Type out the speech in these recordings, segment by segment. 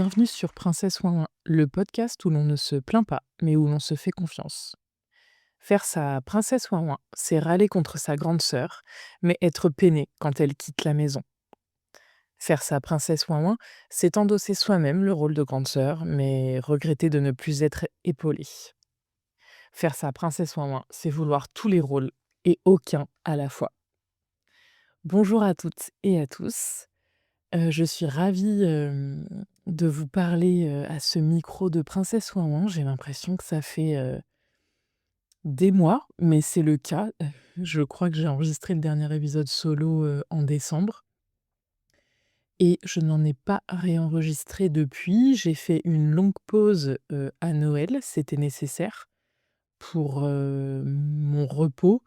Bienvenue sur Princesse Ouin Ouin, le podcast où l'on ne se plaint pas, mais où l'on se fait confiance. Faire sa princesse Ouin Ouin, c'est râler contre sa grande sœur, mais être peiné quand elle quitte la maison. Faire sa princesse Ouin Ouin, c'est endosser soi-même le rôle de grande sœur, mais regretter de ne plus être épaulé. Faire sa princesse Ouin Ouin, c'est vouloir tous les rôles et aucun à la fois. Bonjour à toutes et à tous. Je suis ravie, de vous parler, à ce micro de Princesse Ouin Ouin. J'ai l'impression que ça fait, des mois, mais c'est le cas. Je crois que j'ai enregistré le dernier épisode solo, en décembre et je n'en ai pas réenregistré depuis. J'ai fait une longue pause, à Noël, c'était nécessaire pour, mon repos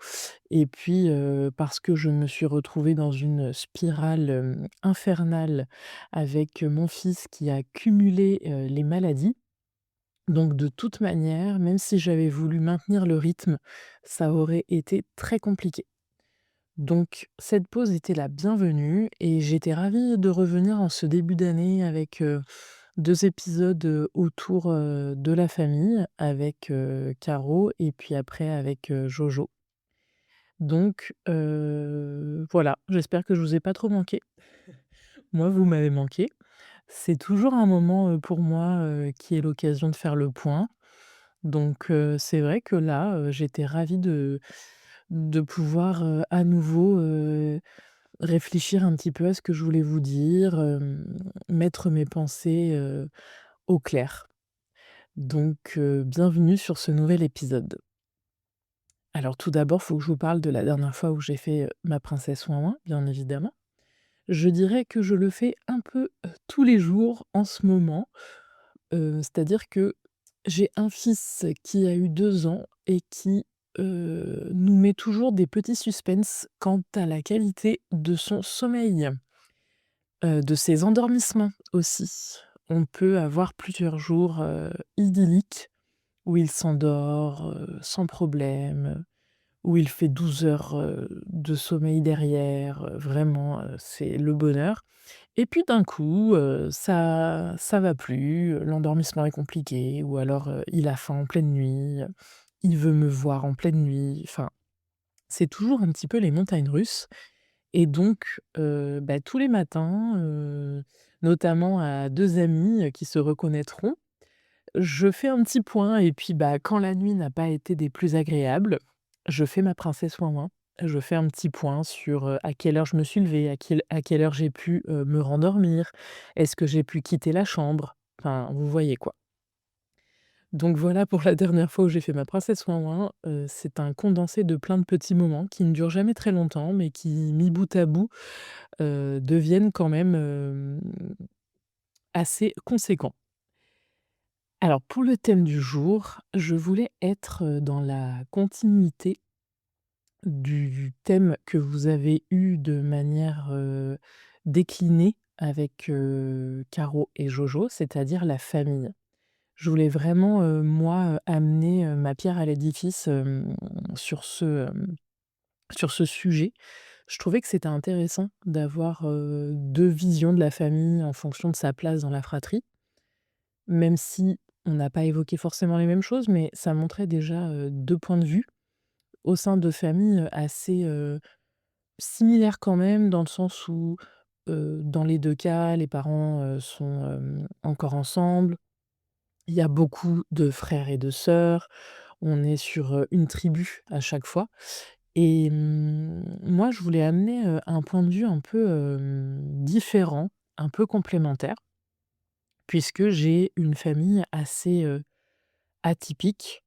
et puis, parce que je me suis retrouvée dans une spirale, infernale avec, mon fils qui a cumulé, les maladies. Donc de toute manière, même si j'avais voulu maintenir le rythme, ça aurait été très compliqué. Donc cette pause était la bienvenue et j'étais ravie de revenir en ce début d'année avec, 2 épisodes, autour, de la famille avec, Caro et puis après avec, Jojo. Donc voilà, j'espère que je vous ai pas trop manqué. Moi, vous m'avez manqué. C'est toujours un moment, pour moi, qui est l'occasion de faire le point. Donc c'est vrai que là, j'étais ravie de pouvoir, à nouveau, réfléchir un petit peu à ce que je voulais vous dire, mettre mes pensées, au clair. Donc bienvenue sur ce nouvel épisode. Alors tout d'abord, il faut que je vous parle de la dernière fois où j'ai fait, ma princesse Ouin Ouin, bien évidemment. Je dirais que je le fais un peu, tous les jours en ce moment, c'est-à-dire que j'ai un fils qui a eu 2 ans et qui, nous met toujours des petits suspens quant à la qualité de son sommeil, de ses endormissements aussi. On peut avoir plusieurs jours, idylliques où il s'endort, sans problème, où il fait 12 heures, de sommeil derrière, vraiment, c'est le bonheur. Et puis d'un coup, ça va plus, l'endormissement est compliqué ou alors, il a faim en pleine nuit, il veut me voir en pleine nuit, enfin, c'est toujours un petit peu les montagnes russes et donc bah, tous les matins, notamment à 2 amis, qui se reconnaîtront, je fais un petit point et puis, bah, quand la nuit n'a pas été des plus agréables, je fais ma princesse ouin ouin. Je fais un petit point sur, à quelle heure je me suis levée, à quelle heure j'ai pu, me rendormir. Est-ce que j'ai pu quitter la chambre? Enfin, vous voyez quoi. Donc voilà pour la dernière fois où j'ai fait ma princesse ouin ouin, c'est un condensé de plein de petits moments qui ne durent jamais très longtemps, mais qui, mis bout à bout, deviennent quand même, assez conséquents. Alors pour le thème du jour, je voulais être, dans la continuité du thème que vous avez eu de manière, déclinée avec, Caro et Jojo, c'est-à-dire la famille. Je voulais vraiment, moi, amener, ma pierre à l'édifice, sur ce sujet. Je trouvais que c'était intéressant d'avoir, 2 visions de la famille en fonction de sa place dans la fratrie. Même si on n'a pas évoqué forcément les mêmes choses, mais ça montrait déjà, 2 points de vue au sein de familles, assez, similaires quand même, dans le sens où, dans les 2 cas, les parents, sont, encore ensemble. Il y a beaucoup de frères et de sœurs. On est sur, une tribu à chaque fois et moi je voulais amener, un point de vue un peu, différent, un peu complémentaire, puisque j'ai une famille assez, atypique.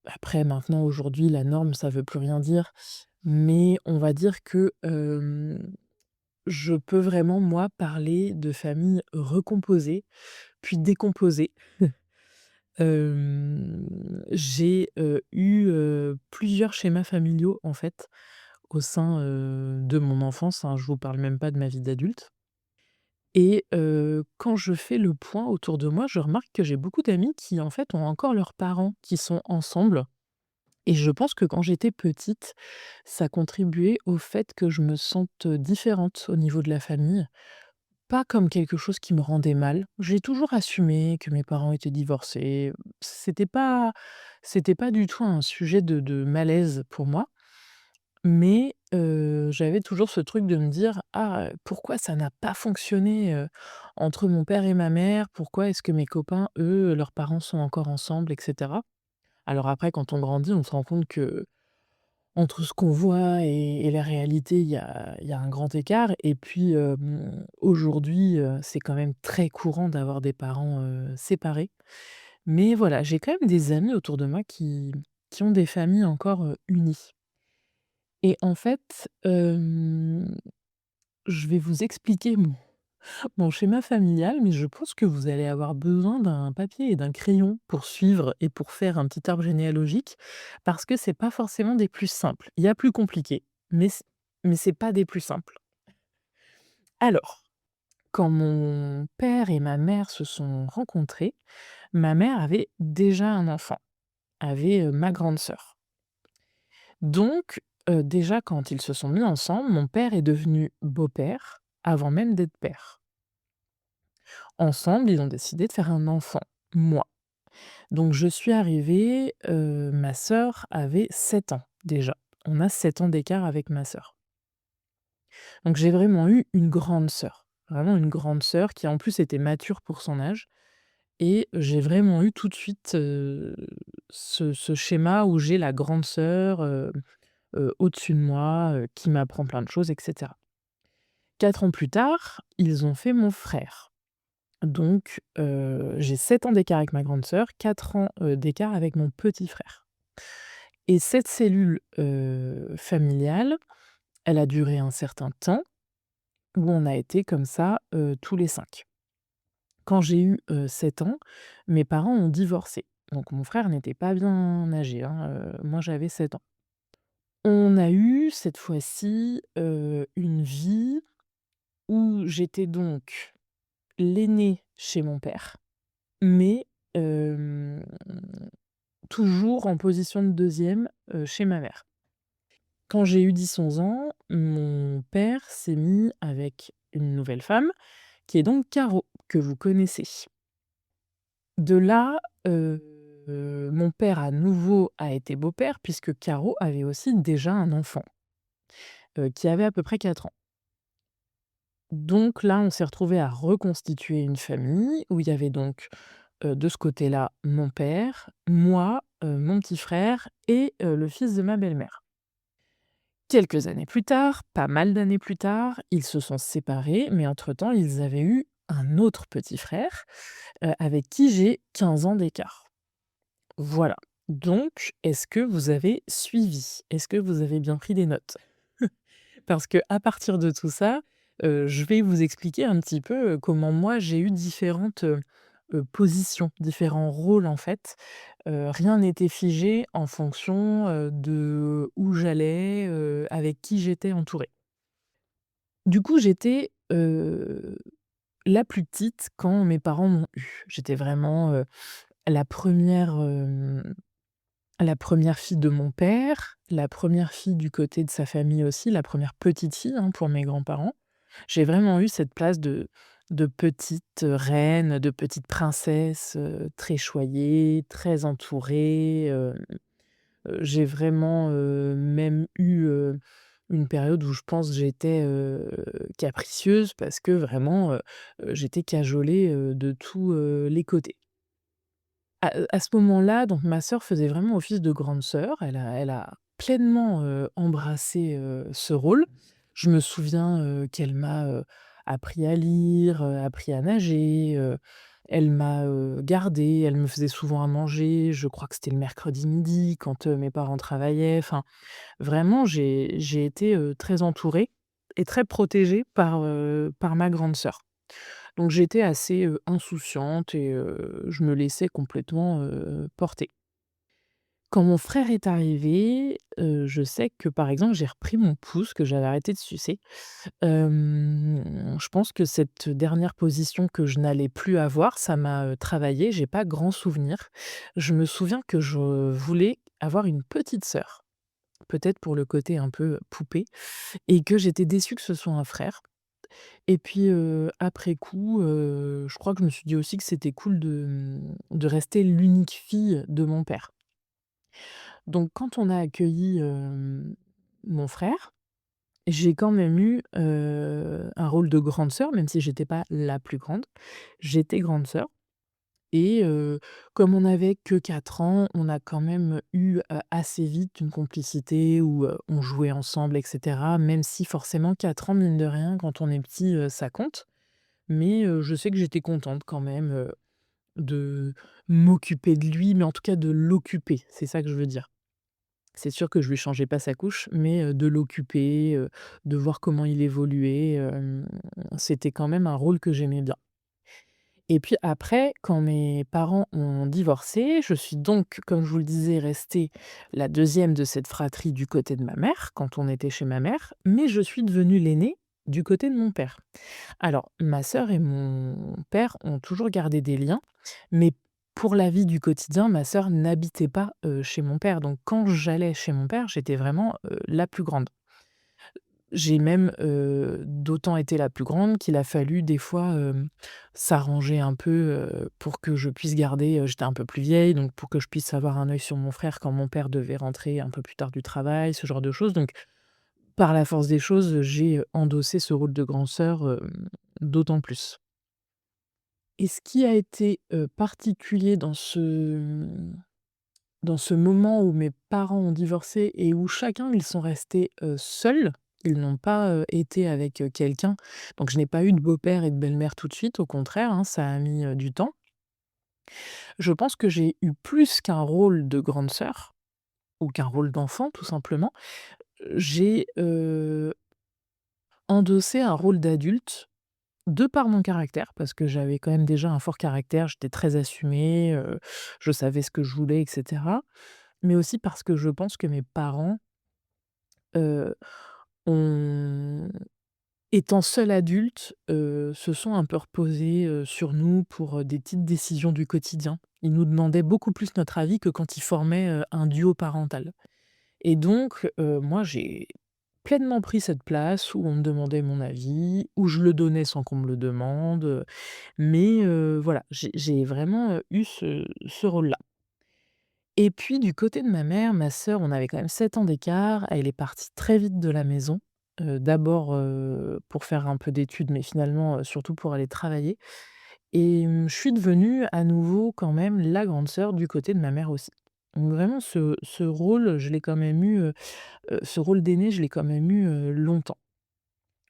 Après maintenant aujourd'hui la norme ça veut plus rien dire, mais on va dire que, je peux vraiment moi parler de famille recomposée, puis décomposée. J'ai, eu, plusieurs schémas familiaux en fait au sein, de mon enfance, hein, je vous parle même pas de ma vie d'adulte et quand je fais le point autour de moi, je remarque que j'ai beaucoup d'amis qui en fait ont encore leurs parents qui sont ensemble. Et je pense que quand j'étais petite, ça contribuait au fait que je me sente, différente au niveau de la famille. pas comme quelque chose qui me rendait mal. J'ai toujours assumé que mes parents étaient divorcés. C'était pas c'était pas du tout un sujet de malaise pour moi, mais j'avais toujours ce truc de me dire: «Ah, pourquoi ça n'a pas fonctionné, entre mon père et ma mère? Pourquoi est-ce que mes copains, eux, leurs parents sont encore ensemble?» et cetera. Alors après, quand on grandit, on se rend compte que entre ce qu'on voit et la réalité, il y a un grand écart et puis, aujourd'hui, c'est quand même très courant d'avoir des parents, séparés. Mais voilà, j'ai quand même des amis autour de moi qui ont des familles encore, unies et en fait, je vais vous expliquer mon schéma familial, mais je pense que vous allez avoir besoin d'un papier et d'un crayon pour suivre et pour faire un petit arbre généalogique, parce que c'est pas forcément des plus simples. Il y a plus compliqué, mais c'est pas des plus simples. Alors, quand mon père et ma mère se sont rencontrés, ma mère avait déjà un enfant, avait, ma grande sœur. Donc, déjà quand ils se sont mis ensemble, mon père est devenu beau-père avant même d'être père. Ensemble, ils ont décidé de faire un enfant, moi. Donc je suis arrivée, ma sœur avait 7 ans déjà. On a 7 ans d'écart avec ma sœur. Donc j'ai vraiment eu une grande sœur, vraiment une grande sœur qui en plus était mature pour son âge et j'ai vraiment eu tout de suite, ce schéma où j'ai la grande sœur, au-dessus de moi, qui m'apprend plein de choses et cetera. 4 ans plus tard, ils ont fait mon frère. Donc j'ai 7 ans d'écart avec ma grande sœur, 4 ans, d'écart avec mon petit frère. Et cette cellule, familiale, elle a duré un certain temps où on a été comme ça, tous les 5. Quand j'ai eu, 7 ans, mes parents ont divorcé. Donc mon frère n'était pas bien âgé, hein, moi j'avais 7 ans. On a eu cette fois-ci, une vie où j'étais donc l'aînée chez mon père, mais hem, toujours en position de deuxième e chez ma mère. Quand j'ai eu 10 11 ans, mon père s'est mis avec une nouvelle femme, qui est donc Caro, que vous connaissez. De là, mon père à nouveau a été beau-père puisque Caro avait aussi déjà un enfant, qui avait à peu près 4 ans. Donc là, on s'est retrouvés à reconstituer une famille où il y avait donc, de ce côté-là, mon père, moi, mon petit frère et le fils de ma belle-mère. Quelques années plus tard, pas mal d'années plus tard, ils se sont séparés, mais entre-temps, ils avaient eu un autre petit frère, avec qui j'ai 15 ans d'écart. Voilà. Donc, est-ce que vous avez suivi? Est-ce que vous avez bien pris des notes? Parce que à partir de tout ça, je vais vous expliquer un petit peu, comment moi j'ai eu différentes, positions, différents rôles en fait. Rien n'était figé en fonction, de où j'allais, avec qui j'étais entourée. Du coup, j'étais, la plus petite quand mes parents m'ont eue. J'étais vraiment, la première re la première fille de mon père, la première fille du côté de sa famille aussi, la première petite fille, hein, pour mes grands-parents. J'ai vraiment eu cette place de petite, reine, de petite princesse, très choyée, très entourée, j'ai vraiment, même eu, une période où je pense j'étais, capricieuse parce que vraiment, j'étais cajolée, de tous, les côtés. À ce moment-là, donc ma sœur faisait vraiment office de grande sœur. Elle a pleinement, embrassé, ce rôle. Je me souviens, qu'elle m'a, appris à lire, appris à nager, elle m'a, gardée, elle me faisait souvent à manger. Je crois que c'était le mercredi midi quand, mes parents travaillaient. Enfin, vraiment j'ai été, très entourée et très protégée par ma grande sœur. Donc j'étais assez, insouciante et je me laissais complètement, porter. Quand mon frère est arrivé, je sais que, par exemple, j'ai repris mon pouce que j'avais arrêté de sucer. Je pense que cette dernière position que je n'allais plus avoir, ça m'a, travaillé, j'ai pas grand souvenir. Je me souviens que je voulais avoir une petite sœur, peut-être pour le côté un peu poupée et que j'étais déçue que ce soit un frère. Et puis, après coup, je crois que je me suis dit aussi que c'était cool de rester l'unique fille de mon père. Donc quand on a accueilli, mon frère, j'ai quand même eu, un rôle de grande sœur, même si j'étais pas la plus grande. J'étais grande sœur et comme on n'avait que 4 ans, on a quand même eu, assez vite une complicité où, on jouait ensemble et cetera, même si forcément 4 ans, mine de rien, quand on est petit, ça compte. Mais je sais que j'étais contente quand même, de m'occuper de lui, mais en tout cas de l'occuper, c'est ça que je veux dire. C'est sûr que je lui changeais pas sa couche, mais de l'occuper, de voir comment il évoluait, c'était quand même un rôle que j'aimais bien. Et puis après, quand mes parents ont divorcé, je suis donc, comme je vous le disais, restée la deuxième de cette fratrie du côté de ma mère, quand on était chez ma mère, mais je suis devenue l'aînée du côté de mon père. Alors, ma sœur et mon père ont toujours gardé des liens, mais pour la vie du quotidien, ma sœur n'habitait pas, chez mon père. Donc quand j'allais chez mon père, j'étais vraiment, la plus grande. J'ai même, d'autant été la plus grande qu'il a fallu des fois, s'arranger un peu, pour que je puisse garder, j'étais un peu plus vieille, donc pour que je puisse avoir un œil sur mon frère quand mon père devait rentrer un peu plus tard du travail, ce genre de choses. Donc par la force des choses, j'ai, endossé ce rôle de grande sœur, d'autant plus. Et ce qui a été, particulier dans ce moment où mes parents ont divorcé et où chacun, ils sont restés, seuls, ils n'ont pas, été avec, quelqu'un. Donc je n'ai pas eu de beau-père et de belle-mère tout de suite, au contraire, hein, ça a mis, du temps. Je pense que j'ai eu plus qu'un rôle de grande sœur ou qu'un rôle d'enfant, tout simplement. J'ai, endossé un rôle d'adulte. De par mon caractère, parce que j'avais quand même déjà un fort caractère, j'étais très assumée, je savais ce que je voulais et cetera. Mais aussi parce que je pense que mes parents, heu, ont étant seuls adultes, se sont un peu reposés, sur nous pour, des petites décisions du quotidien. Ils nous demandaient beaucoup plus notre avis que quand ils formaient, un duo parental. Et donc, moi j'ai pleinement pris cette place où on me demandait mon avis, où je le donnais sans qu'on me le demande. Mais voilà, j'ai vraiment, eu ce rôle-là. Et puis du côté de ma sœur, on avait quand même 7 ans d'écart. Elle est partie très vite de la maison, d'abord, pour faire un peu d'études, mais finalement, surtout pour aller travailler. Et je suis devenue à nouveau quand même la grande sœur du côté de ma mère aussi. Donc vraiment ce rôle, je l'ai quand même eu, ce rôle d'aînée, je l'ai quand même eu, longtemps.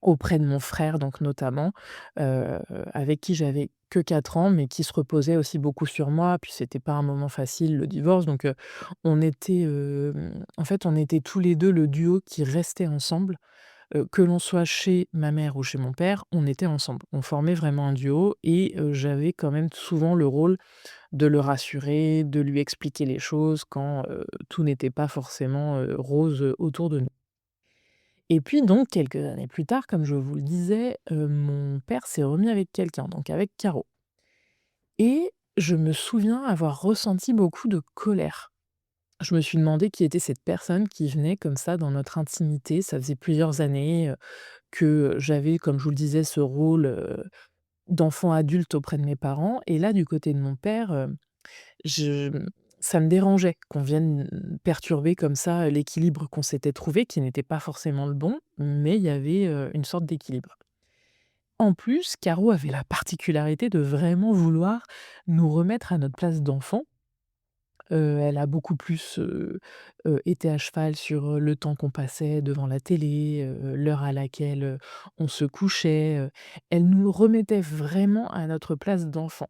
Auprès de mon frère donc notamment, heu, avec qui j'avais que 4 ans, mais qui se reposait aussi beaucoup sur moi. Puis c'était pas un moment facile le divorce, donc on était, en fait, on était tous les 2 le duo qui restait ensemble, que l'on soit chez ma mère ou chez mon père, on était ensemble. On formait vraiment un duo et j'avais quand même souvent le rôle de le rassurer, de lui expliquer les choses quand, tout n'était pas forcément, rose, autour de nous. Et puis donc quelques années plus tard, comme je vous le disais, mon père s'est remis avec quelqu'un, donc avec Caro. Et je me souviens avoir ressenti beaucoup de colère. Je me suis demandé qui était cette personne qui venait comme ça dans notre intimité. Ça faisait plusieurs années, que j'avais, comme je vous le disais, ce rôle, d'enfant adulte auprès de mes parents et là, du côté de mon père, je ça me dérangeait qu'on vienne perturber comme ça, l'équilibre qu'on s'était trouvé, qui n'était pas forcément le bon, mais il y avait, une sorte d'équilibre. En plus, Caro avait la particularité de vraiment vouloir nous remettre à notre place d'enfant. Elle a beaucoup plus, été à cheval sur, le temps qu'on passait devant la télé, l'heure à laquelle, on se couchait, elle nous remettait vraiment à notre place d'enfant.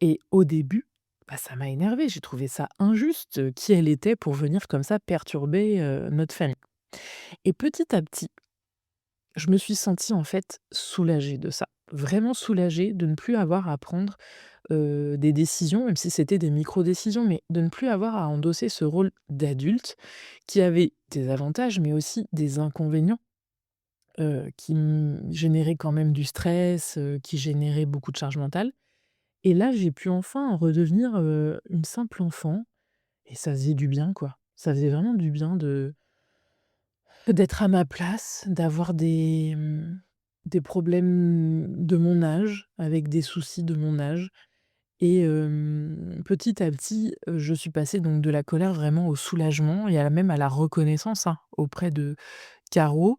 Et au début, bah, ça m'a énervée, j'ai trouvé ça injuste, qui elle était pour venir comme ça perturber, notre famille. Et petit à petit, je me suis sentie en fait soulagée de ça. Vraiment soulagée de ne plus avoir à prendre, des décisions, même si c'était des micro-décisions, mais de ne plus avoir à endosser ce rôle d'adulte qui avait des avantages, mais aussi des inconvénients, qui généraient quand même du stress, qui généraient beaucoup de charge mentale. Et là, j'ai pu enfin redevenir, une simple enfant et ça faisait du bien, quoi. Ça faisait vraiment du bien d'être à ma place, d'avoir des, des problèmes de mon âge, avec des soucis de mon âge et petit à petit, je suis passée donc de la colère vraiment au soulagement et à la reconnaissance, hein, auprès de Caro,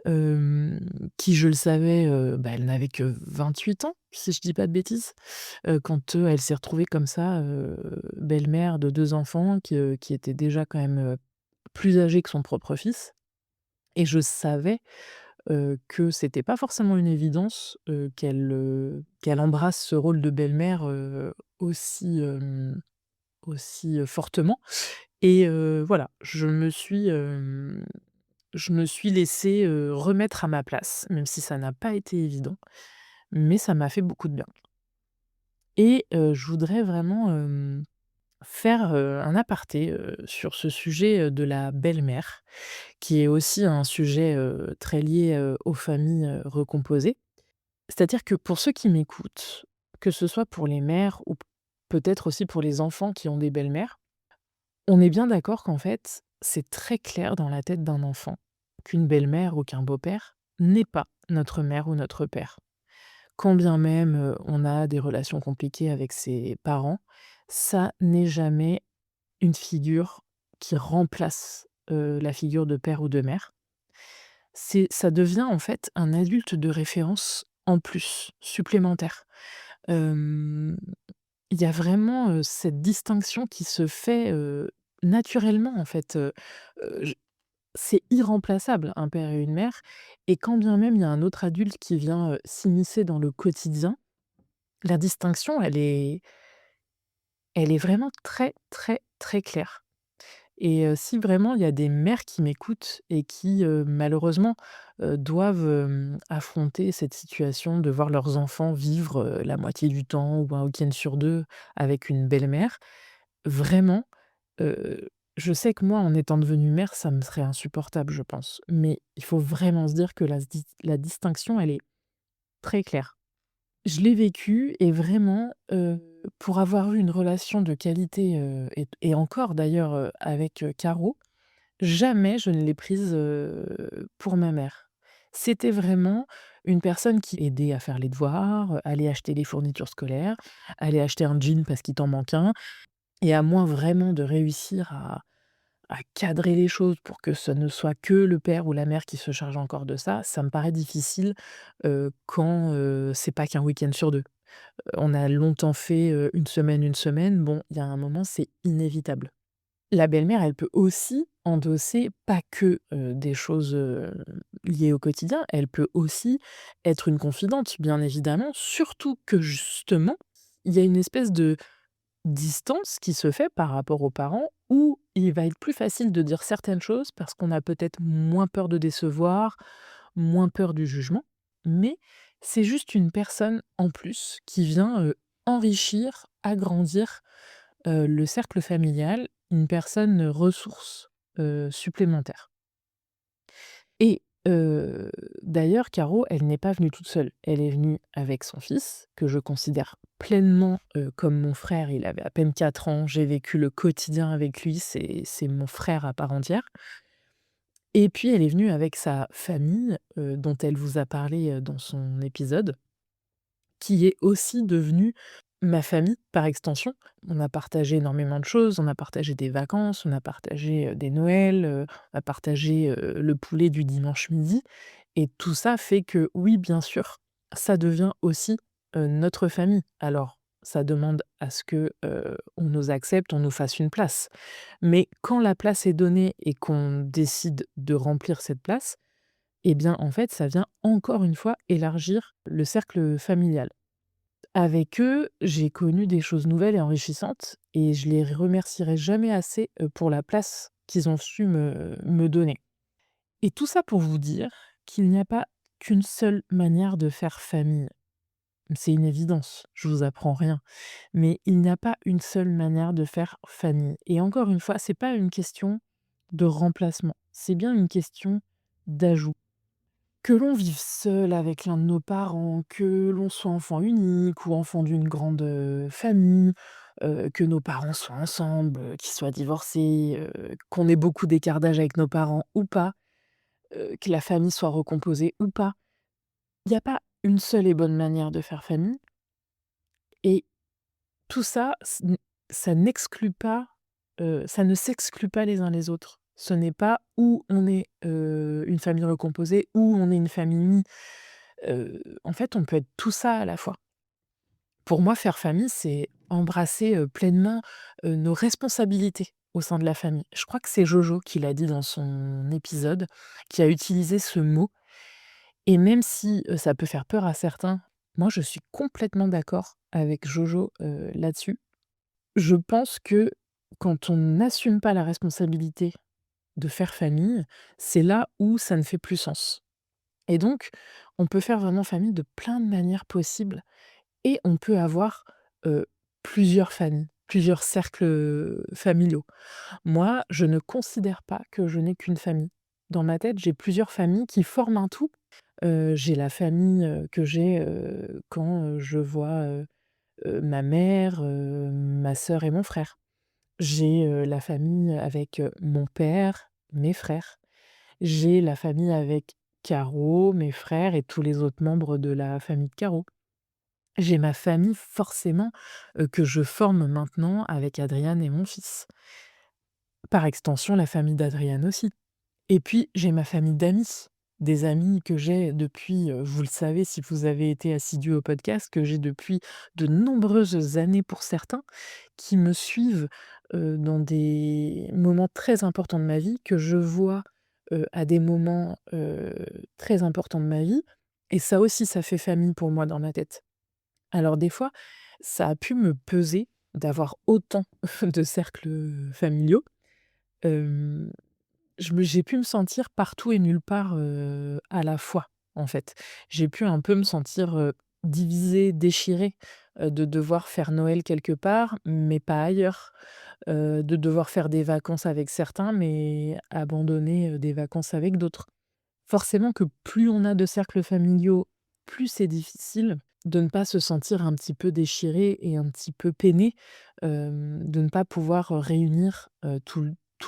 hem, qui je le savais, elle n'avait que 28 ans, si je dis pas de bêtises, quand, elle s'est retrouvée comme ça, belle-mère de 2 enfants qui étaient déjà quand même, plus âgés que son propre fils et je savais, que c'était pas forcément une évidence, qu'elle embrasse ce rôle de belle-mère, aussi, fortement et voilà, je me suis laissée, remettre à ma place, même si ça n'a pas été évident, mais ça m'a fait beaucoup de bien et je voudrais vraiment, faire, un aparté, sur ce sujet, de la belle-mère, qui est aussi un sujet, très lié, aux familles, recomposées. C'est-à-dire que pour ceux qui m'écoutent, que ce soit pour les mères ou peut-être aussi pour les enfants qui ont des belles-mères, on est bien d'accord qu'en fait, c'est très clair dans la tête d'un enfant qu'une belle-mère ou qu'un beau-père n'est pas notre mère ou notre père. Quand bien même, on a des relations compliquées avec ses parents, ça n'est jamais une figure qui remplace, la figure de père ou de mère. Ça devient en fait un adulte de référence en plus, supplémentaire. Hem, il y a vraiment, cette distinction qui se fait, naturellement en fait, j c'est irremplaçable un père et une mère et quand bien même il y a un autre adulte qui vient, s'immiscer dans le quotidien, la distinction elle est vraiment très, très, très claire. Et si vraiment il y a des mères qui m'écoutent et qui, malheureusement, doivent, affronter cette situation de voir leurs enfants vivre, la moitié du temps ou un week-end sur 2 avec une belle-mère, vraiment, je sais que moi, en étant devenue mère, ça me serait insupportable, je pense. Mais il faut vraiment se dire que la distinction, elle est très claire. Je l'ai vécu et vraiment, pour avoir eu une relation de qualité, et encore d'ailleurs, avec, Caro, jamais je ne l'ai prise, pour ma mère. C'était vraiment une personne qui aidait à faire les devoirs, aller acheter les fournitures scolaires, aller acheter un jean parce qu'il t'en manque un et à moins vraiment de réussir à cadrer les choses pour que ce ne soit que le père ou la mère qui se charge encore de ça, ça me paraît difficile, quand, c'est pas qu'un week-end sur 2. On a longtemps fait, une semaine, bon, il y a un moment, c'est inévitable. La belle-mère, elle peut aussi endosser pas que, des choses, liées au quotidien, elle peut aussi être une confidente, bien évidemment, surtout que justement, il y a une espèce de distance qui se fait par rapport aux parents où il va être plus facile de dire certaines choses parce qu'on a peut-être moins peur de décevoir, moins peur du jugement, mais c'est juste une personne en plus qui vient, enrichir, agrandir, le cercle familial, une personne, ressource, supplémentaire et d'ailleurs Caro, elle n'est pas venue toute seule. Elle est venue avec son fils, que je considère pleinement, comme mon frère. Il avait à peine 4 ans, j'ai vécu le quotidien avec lui, c'est mon frère à part entière et puis elle est venue avec sa famille, dont elle vous a parlé, dans son épisode qui est aussi devenue ma famille par extension. On a partagé énormément de choses, on a partagé des vacances, on a partagé, des Noëls, on a partagé, le poulet du dimanche midi et tout ça fait que oui, bien sûr, ça devient aussi, notre famille. Alors ça demande à ce que, on nous accepte, on nous fasse une place. Mais quand la place est donnée et qu'on décide de remplir cette place, eh bien, en fait, ça vient encore une fois élargir le cercle familial. Avec eux, j'ai connu des choses nouvelles et enrichissantes et je les remercierai jamais assez, pour la place qu'ils ont su me donner. Et tout ça pour vous dire qu'il n'y a pas qu'une seule manière de faire famille. C'est une évidence, je vous apprends rien, mais il n'y a pas une seule manière de faire famille et encore une fois, c'est pas une question de remplacement, c'est bien une question d'ajout. Que l'on vive seul avec l'un de nos parents, que l'on soit enfant unique ou enfant d'une grande, famille, que nos parents soient ensemble, qu'ils soient divorcés, qu'on ait beaucoup d'écart d'âge avec nos parents ou pas, que la famille soit recomposée ou pas. Il y a pas une seule et bonne manière de faire famille et tout ça, ça n'exclut pas, ça ne s'exclut pas les uns les autres. Ce n'est pas ou on est, une famille recomposée ou on est une famille unie. En fait, on peut être tout ça à la fois. Pour moi, faire famille, c'est embrasser, pleinement, nos responsabilités au sein de la famille. Je crois que c'est Jojo qui l'a dit dans son épisode, qui a utilisé ce mot et même si, ça peut faire peur à certains, moi je suis complètement d'accord avec Jojo, là-dessus. Je pense que quand on n'assume pas la responsabilité de faire famille, c'est là où ça ne fait plus sens et donc on peut faire vraiment famille de plein de manières possibles et on peut avoir, heu, plusieurs familles, plusieurs cercles, familiaux. Moi, je ne considère pas que je n'ai qu'une famille. Dans ma tête, j'ai plusieurs familles qui forment un tout. J'ai la famille, que j'ai, quand, je vois, ma mère, ma sœur et mon frère. J'ai, la famille avec, mon père, mes frères. J'ai la famille avec Caro, mes frères et tous les autres membres de la famille de Caro. J'ai ma famille forcément, que je forme maintenant avec Adriane et mon fils. Par extension, la famille d'Adriane aussi. Et puis, j'ai ma famille d'amis, des amis que j'ai depuis, vous le savez si vous avez été assidus au podcast, que j'ai depuis de nombreuses années pour certains, qui me suivent, dans des moments très importants de ma vie, que je vois, à des moments, très importants de ma vie et ça aussi, ça fait famille pour moi dans ma tête. Alors des fois, ça a pu me peser d'avoir autant de cercles, familiaux. Hem, j'ai pu me sentir partout et nulle part, à la fois, en fait. J'ai pu un peu me sentir, divisée, déchirée, de devoir faire Noël quelque part, mais pas ailleurs. De devoir faire des vacances avec certains, mais abandonner, des vacances avec d'autres. Forcément que plus on a de cercles familiaux, plus c'est difficile de ne pas se sentir un petit peu déchiré et un petit peu peiné, de ne pas pouvoir, réunir, tout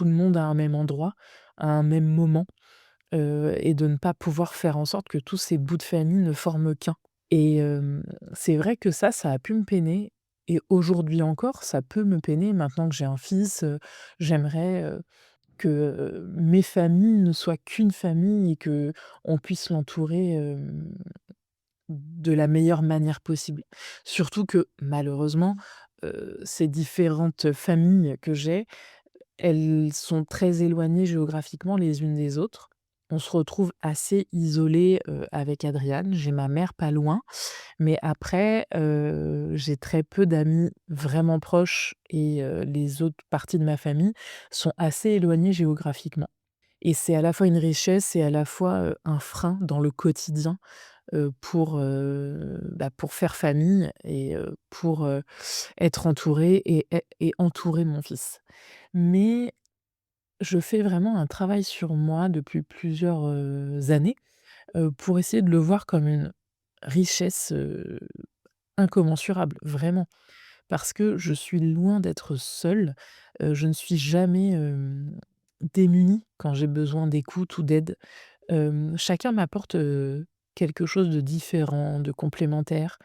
le monde à un même endroit, à un même moment, et de ne pas pouvoir faire en sorte que tous ces bouts de famille ne forment qu'un. Et c'est vrai que ça a pu me peiner et aujourd'hui encore, ça peut me peiner maintenant que j'ai un fils, j'aimerais, que, mes familles ne soient qu'une famille et qu'on puisse l'entourer, de la meilleure manière possible. Surtout que malheureusement, ces différentes familles que j'ai, elles sont très éloignées géographiquement les unes des autres. On se retrouve assez isolés, avec Adriane. J'ai ma mère pas loin, mais après, j'ai très peu d'amis vraiment proches et les autres parties de ma famille sont assez éloignées géographiquement et c'est à la fois une richesse et à la fois, un frein dans le quotidien, pour faire famille et pour, être entourée et entourer mon fils. Mais je fais vraiment un travail sur moi depuis plusieurs, années, pour essayer de le voir comme une richesse, incommensurable, vraiment. Parce que je suis loin d'être seule, je ne suis jamais, démunie quand j'ai besoin d'écoute ou d'aide. Chacun m'apporte, quelque chose de différent, de complémentaire.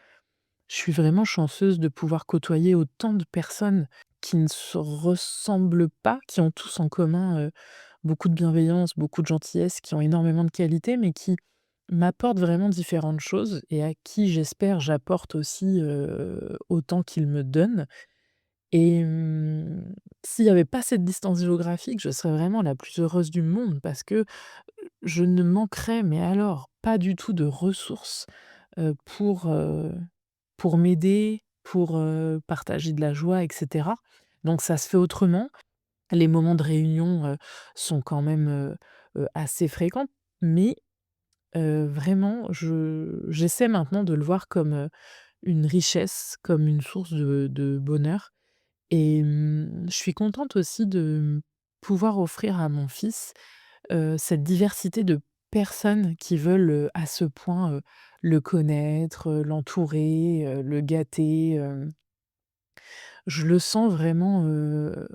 Je suis vraiment chanceuse de pouvoir côtoyer autant de personnes qui ne se ressemblent pas, qui ont tous en commun, beaucoup de bienveillance, beaucoup de gentillesse, qui ont énormément de qualités, mais qui m'apportent vraiment différentes choses et à qui j'espère j'apporte aussi, autant qu'ils me donnent et s'il n'y avait pas cette distance géographique, je serais vraiment la plus heureuse du monde parce que je ne manquerais, mais alors pas du tout de ressources, pour m'aider, pour, partager de la joie et cetera. Donc ça se fait autrement. Les moments de réunion, sont quand même, assez fréquents, mais vraiment j'essaie maintenant de le voir comme, une richesse, comme une source de bonheur et je suis contente aussi de pouvoir offrir à mon fils, cette diversité de personnes qui veulent, à ce point, le connaître, l'entourer, le gâter, je le sens vraiment,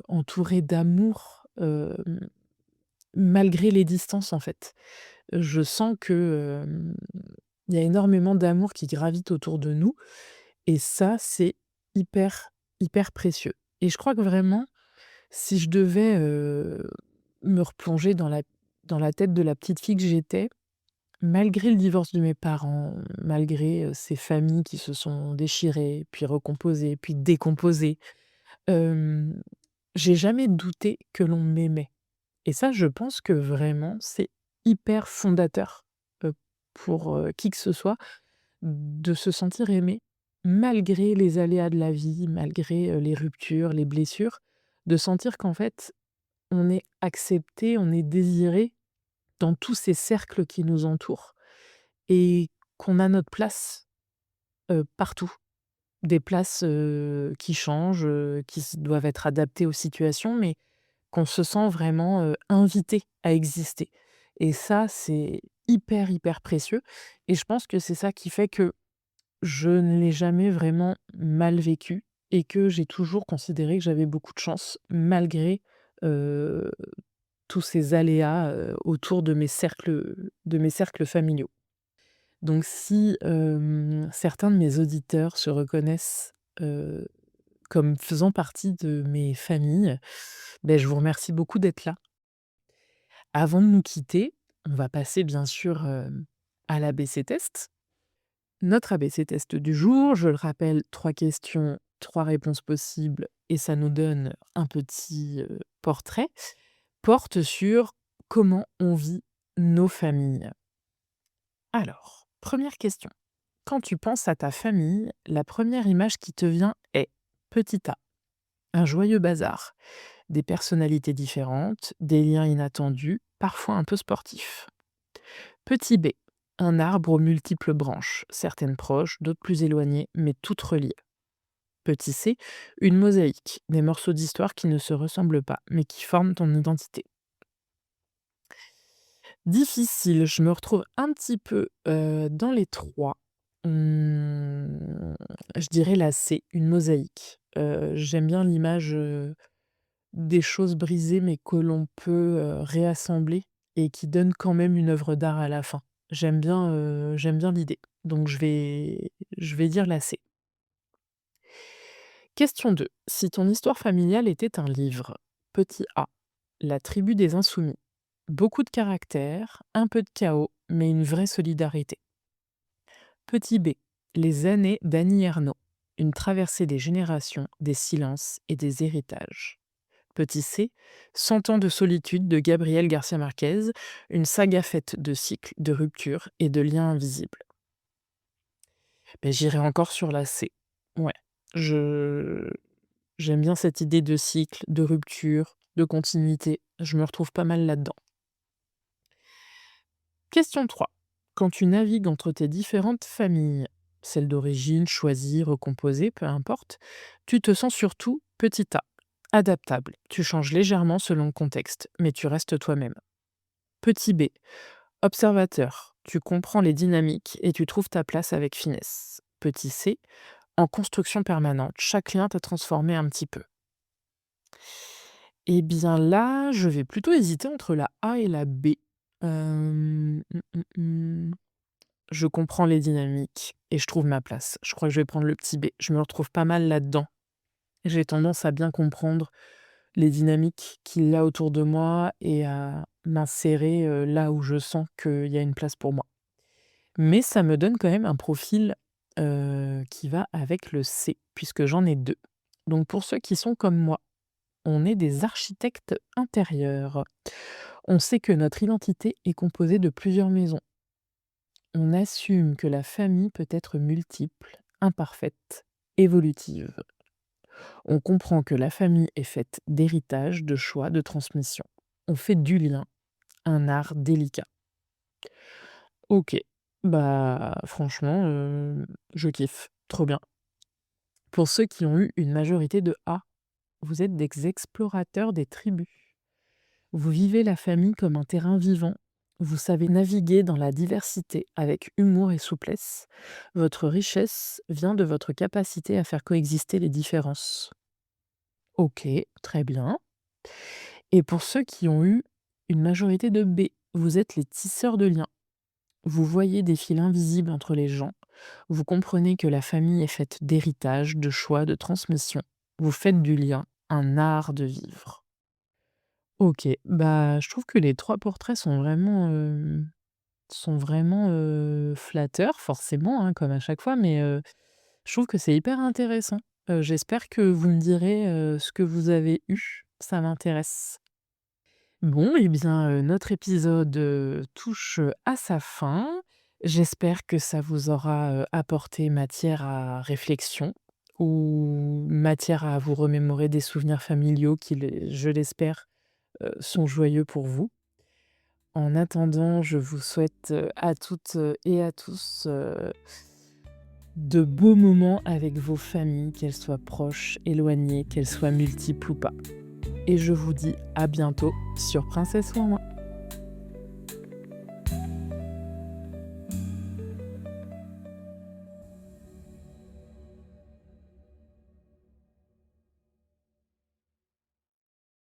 entouré d'amour, malgré les distances, en fait. Je sens que, Il y a énormément d'amour qui gravite autour de nous et ça, c'est hyper, hyper précieux et je crois que vraiment, si je devais, me replonger dans la tête de la petite fille que j'étais, malgré le divorce de mes parents, malgré, ces familles qui se sont déchirées, puis recomposées, puis décomposées, hem, j'ai jamais douté que l'on m'aimait et ça, je pense que vraiment, c'est hyper fondateur, heu, pour, qui que ce soit, de se sentir aimé malgré les aléas de la vie, malgré, les ruptures, les blessures, de sentir qu'en fait, on est accepté, on est désiré dans tous ces cercles qui nous entourent et qu'on a notre place, partout. Des places, qui changent, qui doivent être adaptées aux situations, mais qu'on se sent vraiment, invité à exister et ça, c'est hyper, hyper précieux et je pense que c'est ça qui fait que je ne l'ai jamais vraiment mal vécu et que j'ai toujours considéré que j'avais beaucoup de chance malgré, heu, tous ces aléas, autour de mes cercles familiaux. Donc si, certains de mes auditeurs se reconnaissent, heu, comme faisant partie de mes familles, beh, je vous remercie beaucoup d'être là. Avant de nous quitter, on va passer bien sûr, à l'ABC test. Notre ABC test du jour, je le rappelle, 3 questions, 3 réponses possibles et ça nous donne un petit, portrait, porte sur comment on vit nos familles. Alors, première question, quand tu penses à ta famille, la première image qui te vient est: petit A, un joyeux bazar, des personnalités différentes, des liens inattendus, parfois un peu sportifs. Petit B, un arbre aux multiples branches, certaines proches, d'autres plus éloignées, mais toutes reliées. Petit c, une mosaïque, des morceaux d'histoire qui ne se ressemblent pas, mais qui forment ton identité. Difficile, je me retrouve un petit peu dans les trois. Je dirais la C, une mosaïque. J'aime bien l'image des choses brisées, mais que l'on peut réassembler et qui donne quand même une œuvre d'art à la fin. J'aime bien l'idée. Donc je vais dire la C. Question 2. Si ton histoire familiale était un livre, petit A, la tribu des insoumis. Beaucoup de caractère, un peu de chaos, mais une vraie solidarité. Petit B, les années d'Annie Ernaux. Une traversée des générations, des silences et des héritages. Petit C, 100 ans de solitude de Gabriel Garcia Marquez, une saga faite de cycles, de ruptures et de liens invisibles. Ben, j'irai encore sur la C. Ouais, je j'aime bien cette idée de cycle, de rupture, de continuité. Je me retrouve pas mal là-dedans. Question 3. Quand tu navigues entre tes différentes familles, celles d'origine, choisies, recomposées, peu importe, tu te sens surtout petit A, adaptable. Tu changes légèrement selon le contexte, mais tu restes toi-même. Petit B, observateur. Tu comprends les dynamiques et tu trouves ta place avec finesse. Petit C, en construction permanente. Chaque lien t'a transformé un petit peu. Eh bien là, je vais plutôt hésiter entre la A et la B. Mmh. Je comprends les dynamiques et je trouve ma place. Je crois que je vais prendre le petit B. Je me retrouve pas mal là-dedans. J'ai tendance à bien comprendre les dynamiques qu'il y a autour de moi et à m'insérer, là où je sens qu'il y a une place pour moi. Mais ça me donne quand même un profil, qui va avec le C, puisque j'en ai 2. Donc pour ceux qui sont comme moi, on est des architectes intérieurs. On sait que notre identité est composée de plusieurs maisons. On assume que la famille peut être multiple, imparfaite, évolutive. On comprend que la famille est faite d'héritage, de choix, de transmission. On fait du lien un art délicat. OK, bah, franchement, je kiffe, trop bien. Pour ceux qui ont eu une majorité de A, vous êtes des explorateurs des tribus. Vous vivez la famille comme un terrain vivant. Vous savez naviguer dans la diversité avec humour et souplesse. Votre richesse vient de votre capacité à faire coexister les différences. OK, très bien. Et pour ceux qui ont eu une majorité de B, vous êtes les tisseurs de liens. Vous voyez des fils invisibles entre les gens. Vous comprenez que la famille est faite d'héritage, de choix, de transmission. Vous faites du lien un art de vivre. OK, bah, je trouve que les 3 portraits sont vraiment flatteurs forcément, hein, comme à chaque fois, mais je trouve que c'est hyper intéressant. J'espère que vous me direz, ce que vous avez eu, ça m'intéresse. Bon et bien, notre épisode, touche, à sa fin. J'espère que ça vous aura, apporté matière à réflexion ou matière à vous remémorer des souvenirs familiaux qui, je l'espère, sont joyeux pour vous. En attendant, je vous souhaite, à toutes, et à tous, de beaux moments avec vos familles, qu'elles soient proches, éloignées, qu'elles soient multiples ou pas. Et je vous dis à bientôt sur Princesse ou en Moi.